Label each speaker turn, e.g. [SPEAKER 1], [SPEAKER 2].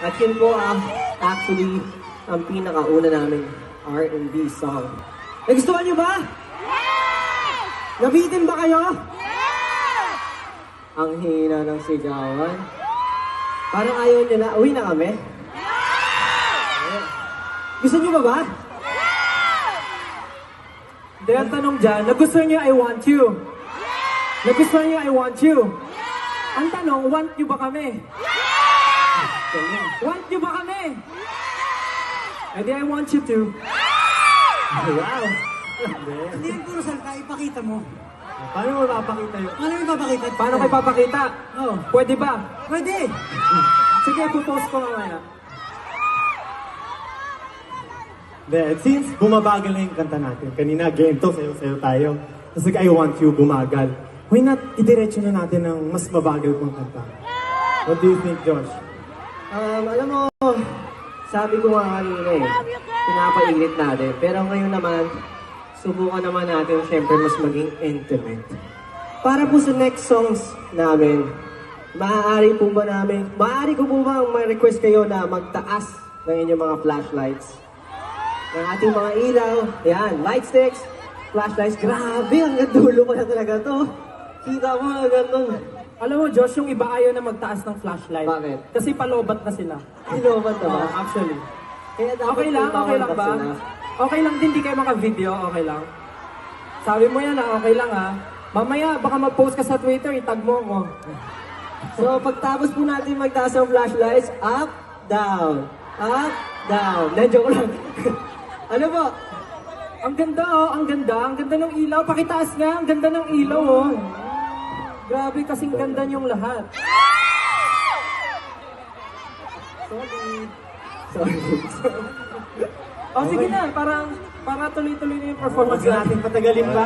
[SPEAKER 1] At yun po actually ang pinakauna namin R&B song. Nagustuhan niyo ba? Yes! Nabitin ba kayo? Yes! Ang hina ng sigawan. Parang ayaw niyo na. Uwi na kami? Yes! Gusto niyo ba ba?
[SPEAKER 2] Hindi, ang tanong dyan, nagustuhan niyo I want you? Yes! Nagustuhan niyo I want you? Yes! Ang tanong, want niyo ba kami? Yes! Want niyo ba kami? Yes! Edi I want you to.
[SPEAKER 1] Wow!
[SPEAKER 3] Hindi yan puro salita, ipakita mo.
[SPEAKER 2] Paano mo mapapakita yun?
[SPEAKER 3] Paano mo ipapakita?
[SPEAKER 2] Paano kayo papakita?
[SPEAKER 3] Oh.
[SPEAKER 2] Pwede ba?
[SPEAKER 3] Pwede!
[SPEAKER 2] Sige, pupost ko mamaya.
[SPEAKER 4] Then, since bumabagal na yung kanta natin, kanina game to, sayo-sayo tayo. Tapos I want you, bumagal. Why not idiretso na natin ng mas mabagal pang kanta? What do you think, Josh?
[SPEAKER 1] Alam mo, sabi ko nga kanina pinapailit natin. Pero ngayon naman, subukan naman natin syempre mas maging intimate. Para po sa next songs namin, maaari ko po ba ma-request kayo na magtaas ng inyong mga flashlights? Ng ating mga ilaw, yan, light sticks, flashlights, grabe, hanggang dulo ko na talaga to. Kita mo hanggang doon.
[SPEAKER 2] Alam mo, Josh, yung iba ayaw na magtaas ng flashlight.
[SPEAKER 1] Bakit?
[SPEAKER 2] Kasi palobat na sila.
[SPEAKER 1] Ano ba ito?
[SPEAKER 2] Actually.
[SPEAKER 1] Kaya dapat
[SPEAKER 2] Okay lang
[SPEAKER 1] tumawa
[SPEAKER 2] ba?
[SPEAKER 1] sila.
[SPEAKER 2] Okay lang din, di kayo maka-video, okay lang. Sabi mo yan okay lang Mamaya, baka mag-post ka sa Twitter, itag mo ko.
[SPEAKER 1] So, pagtapos po natin magtaas ng flashlights, up, down, up, down. Joke lang. Ano po?
[SPEAKER 2] Ang ganda ang ganda ng ilaw. Pakitaas nga, ang ganda ng ilaw Grabe, kasing ganda niyong lahat.
[SPEAKER 1] Sorry.
[SPEAKER 2] Sige na, para tuloy-tuloy na yung performance
[SPEAKER 4] Huwag natin patagalin pa.